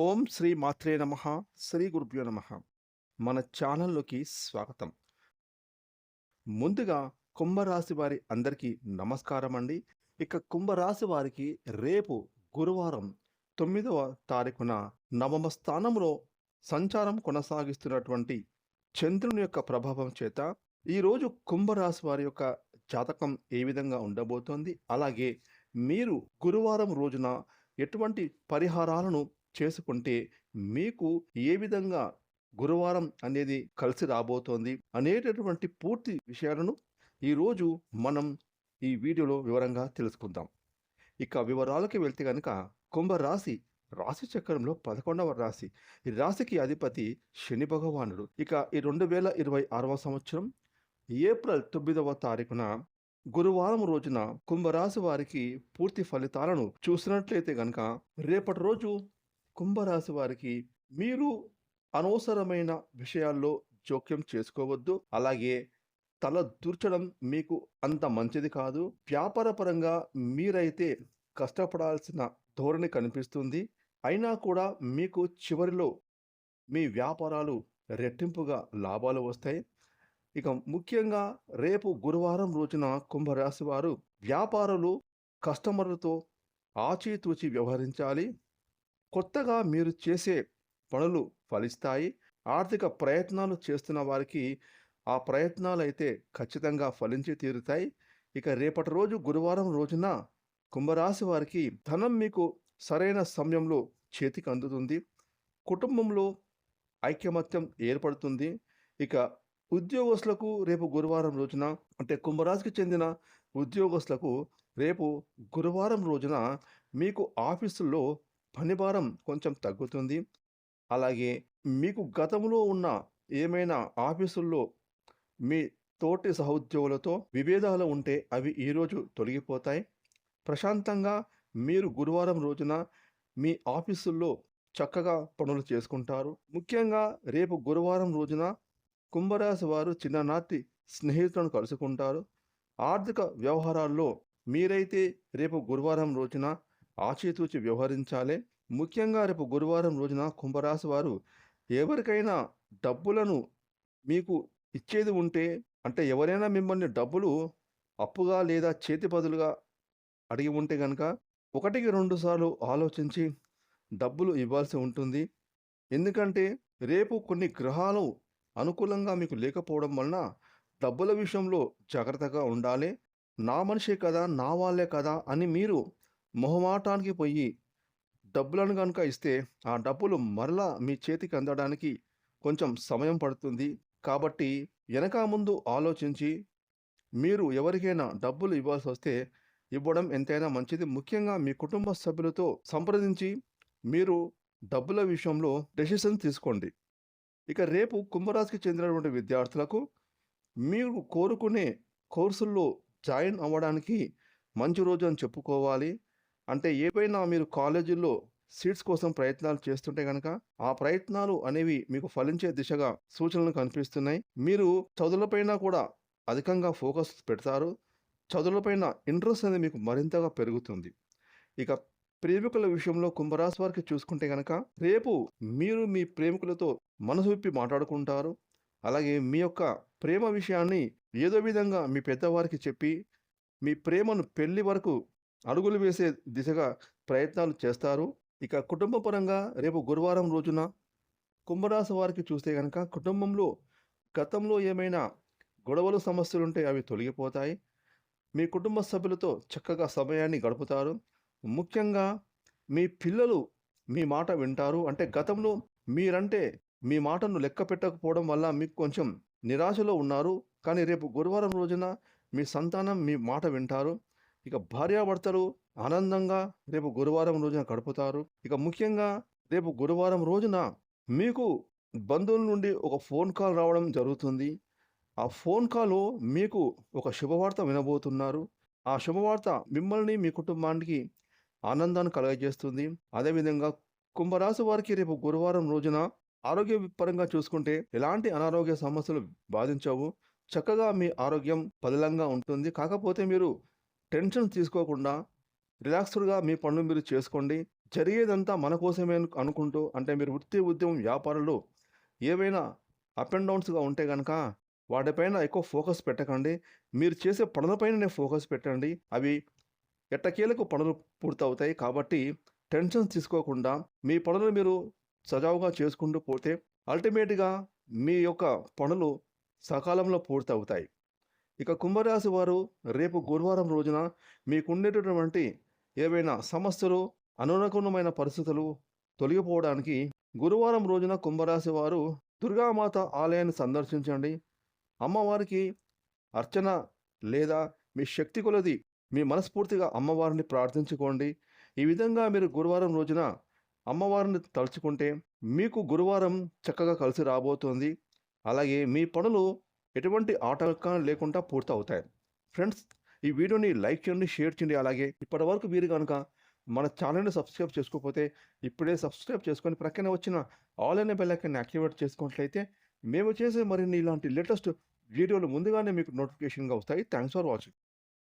ఓం శ్రీ మాత్రే నమః. శ్రీ గురుభ్యో నమః. మన ఛానల్లోకి స్వాగతం. ముందుగా కుంభరాశి వారి అందరికీ నమస్కారం అండి. ఇక కుంభరాశి వారికి రేపు గురువారం 9వ తారీఖున నవమ స్థానంలో సంచారం కొనసాగిస్తున్నటువంటి చంద్రుని యొక్క ప్రభావం చేత ఈరోజు కుంభరాశి వారి యొక్క జాతకం ఏ విధంగా ఉండబోతోంది, అలాగే మీరు గురువారం రోజున ఎటువంటి పరిహారాలను చేసుకుంటే మీకు ఏ విధంగా గురువారం అనేది కలిసి రాబోతోంది అనేటటువంటి పూర్తి విషయాలను ఈరోజు మనం ఈ వీడియోలో వివరంగా తెలుసుకుందాం. ఇక వివరాలకి వెళ్తే కనుక కుంభరాశి రాశి చక్రంలో 11వ రాశి. ఈ రాశికి అధిపతి శని భగవానుడు. ఇక ఈ 2026వ సంవత్సరం ఏప్రిల్ 9వ తారీఖున గురువారం రోజున కుంభరాశి వారికి పూర్తి ఫలితాలను చూసినట్లయితే గనక రేపటి రోజు కుంభరాశి వారికి మీరు అనవసరమైన విషయాల్లో జోక్యం చేసుకోవద్దు. అలాగే తల దూర్చడం మీకు అంత మంచిది కాదు. వ్యాపారపరంగా మీరైతే కష్టపడాల్సిన ధోరణి కనిపిస్తుంది. అయినా కూడా మీకు చివరిలో మీ వ్యాపారాలు రెట్టింపుగా లాభాలు వస్తాయి. ఇక ముఖ్యంగా రేపు గురువారం రోజున కుంభరాశి వారు వ్యాపారులు కస్టమర్లతో ఆచితూచి వ్యవహరించాలి. కొత్తగా మీరు చేసే పనులు ఫలిస్తాయి. ఆర్థిక ప్రయత్నాలు చేస్తున్న వారికి ఆ ప్రయత్నాలు అయితే ఖచ్చితంగా ఫలించి తీరుతాయి. ఇక రేపటి రోజు గురువారం రోజున కుంభరాశి వారికి ధనం మీకు సరైన సమయంలో చేతికి అందుతుంది. కుటుంబంలో ఐకమత్యం ఏర్పడుతుంది. ఇక ఉద్యోగస్తులకు రేపు గురువారం రోజున అంటే కుంభరాశికి చెందిన ఉద్యోగస్తులకు రేపు గురువారం రోజున మీకు ఆఫీసుల్లో పనిభారం కొంచెం తగ్గుతుంది. అలాగే మీకు గతంలో ఉన్న ఏమైనా ఆఫీసుల్లో మీ తోటి సహోద్యోగులతో విభేదాలు ఉంటే అవి ఈరోజు తొలగిపోతాయి. ప్రశాంతంగా మీరు గురువారం రోజున మీ ఆఫీసుల్లో చక్కగా పనులు చేసుకుంటారు. ముఖ్యంగా రేపు గురువారం రోజున కుంభరాశి వారు చిన్ననాటి స్నేహితులను కలుసుకుంటారు. ఆర్థిక వ్యవహారాల్లో మీరైతే రేపు గురువారం రోజున ఆచితూచి వ్యవహరించాలి. ముఖ్యంగా రేపు గురువారం రోజున కుంభరాశి వారు ఎవరికైనా డబ్బులను మీకు ఇచ్చేది ఉంటే, అంటే ఎవరైనా మిమ్మల్ని డబ్బులు అప్పుగా లేదా చేతి బదులుగా అడిగి ఉంటే కనుక 1-2 సార్లు ఆలోచించి డబ్బులు ఇవ్వాల్సి ఉంటుంది. ఎందుకంటే రేపు కొన్ని గ్రహాలు అనుకూలంగా మీకు లేకపోవడం వలన డబ్బుల విషయంలో జాగ్రత్తగా ఉండాలి. నా మనిషే కదా, నా వాళ్ళే కదా అని మీరు మొహమాటానికి పోయి డబ్బులను కనుక ఇస్తే ఆ డబ్బులు మరలా మీ చేతికి అందడానికి కొంచెం సమయం పడుతుంది. కాబట్టి వెనక ముందు ఆలోచించి మీరు ఎవరికైనా డబ్బులు ఇవ్వాల్సి వస్తే ఇవ్వడం ఎంతైనా మంచిది. ముఖ్యంగా మీ కుటుంబ సభ్యులతో సంప్రదించి మీరు డబ్బుల విషయంలో డెసిషన్ తీసుకోండి. ఇక రేపు కుంభరాశికి చెందినటువంటి విద్యార్థులకు మీరు కోరుకునే కోర్సుల్లో జాయిన్ అవ్వడానికి మంచి రోజు అని చెప్పుకోవాలి. అంటే ఏవైనా మీరు కాలేజీల్లో సీట్స్ కోసం ప్రయత్నాలు చేస్తుంటే కనుక ఆ ప్రయత్నాలు అనేవి మీకు ఫలించే దిశగా సూచనలు కనిపిస్తున్నాయి. మీరు చదువులపైన కూడా అధికంగా ఫోకస్ పెడతారు. చదువులపైన ఇంట్రెస్ట్ అనేది మీకు మరింతగా పెరుగుతుంది. ఇక ప్రేమికుల విషయంలో కుంభరాశి వారికి చూసుకుంటే కనుక రేపు మీరు మీ ప్రేమికులతో మనసు విప్పి మాట్లాడుకుంటారు. అలాగే మీ యొక్క ప్రేమ విషయాన్ని ఏదో విధంగా మీ పెద్దవారికి చెప్పి మీ ప్రేమను పెళ్లి వరకు అడుగులు వేసే దిశగా ప్రయత్నాలు చేస్తారు. ఇక కుటుంబ పరంగా రేపు గురువారం రోజున కుంభరాశి వారికి చూస్తే కనుక కుటుంబంలో గతంలో ఏమైనా గొడవలు సమస్యలుంటే అవి తొలగిపోతాయి. మీ కుటుంబ సభ్యులతో చక్కగా సమయాన్ని గడుపుతారు. ముఖ్యంగా మీ పిల్లలు మీ మాట వింటారు. అంటే గతంలో మీరంటే మీ మాటను లెక్క పెట్టకపోవడం వల్ల మీకు కొంచెం నిరాశలో ఉన్నారు. కానీ రేపు గురువారం రోజున మీ సంతానం మీ మాట వింటారు. ఇక భార్యాభర్తలు ఆనందంగా రేపు గురువారం రోజున గడుపుతారు. ఇక ముఖ్యంగా రేపు గురువారం రోజున మీకు బంధువుల నుండి ఒక ఫోన్ కాల్ రావడం జరుగుతుంది. ఆ ఫోన్ కాల్లో మీకు ఒక శుభవార్త వినబోతున్నారు. ఆ శుభవార్త మిమ్మల్ని మీ కుటుంబానికి ఆనందాన్ని కలుగజేస్తుంది. అదేవిధంగా కుంభరాశి వారికి రేపు గురువారం రోజున ఆరోగ్య పరంగా చూసుకుంటే ఎలాంటి అనారోగ్య సమస్యలు బాధించవు. చక్కగా మీ ఆరోగ్యం పదిలంగా ఉంటుంది. కాకపోతే మీరు టెన్షన్ తీసుకోకుండా రిలాక్స్డ్గా మీ పనులు మీరు చేసుకోండి. జరిగేదంతా మన కోసమే అనుకుంటూ అంటే మీరు వృత్తి, ఉద్యమం, వ్యాపారాలు ఏవైనా అప్ అండ్ డౌన్స్‌గా ఉంటే గనక వాటిపైన ఎక్కువ ఫోకస్ పెట్టకండి. మీరు చేసే పనులపైననే ఫోకస్ పెట్టండి. అవి ఎట్టకేలకు పనులు పూర్తవుతాయి. కాబట్టి టెన్షన్స్ తీసుకోకుండా మీ పనులు మీరు సజావుగా చేసుకుంటూ పోతే అల్టిమేట్‌గా మీ యొక్క పనులు సకాలంలో పూర్తవుతాయి. ఇక కుంభరాశి వారు రేపు గురువారం రోజున మీకుండేటటువంటి ఏవైనా సమస్యలు, అననుకూలమైన పరిస్థితులు తొలగిపోవడానికి గురువారం రోజున కుంభరాశి వారు దుర్గామాత ఆలయాన్ని సందర్శించండి. అమ్మవారికి అర్చన లేదా మీ శక్తి కొలది మీ మనస్ఫూర్తిగా అమ్మవారిని ప్రార్థించుకోండి. ఈ విధంగా మీరు గురువారం రోజున అమ్మవారిని తలుచుకుంటే మీకు గురువారం చక్కగా కలిసి రాబోతోంది. అలాగే మీ పనులు ఎటువంటి ఆటంకం లేకుండా పూర్తవుతాయి. ఫ్రెండ్స్, ఈ వీడియోని లైక్ చేయండి, షేర్ చేయండి. అలాగే ఇప్పటివరకు మీరు గనుక మన ఛానల్‌ని సబ్స్క్రైబ్ చేసుకోకపోతే ఇప్పుడే సబ్స్క్రైబ్ చేసుకొని ప్రక్కనే వచ్చిన ఆల్ అనే బెల్ ఐకాన్‌ని యాక్టివేట్ చేసుకున్నట్లయితే మేము చేసే మరిన్ని ఇలాంటి లేటెస్ట్ వీడియోలు ముందుగానే మీకు నోటిఫికేషన్‌గా వస్తాయి. Thanks for watching.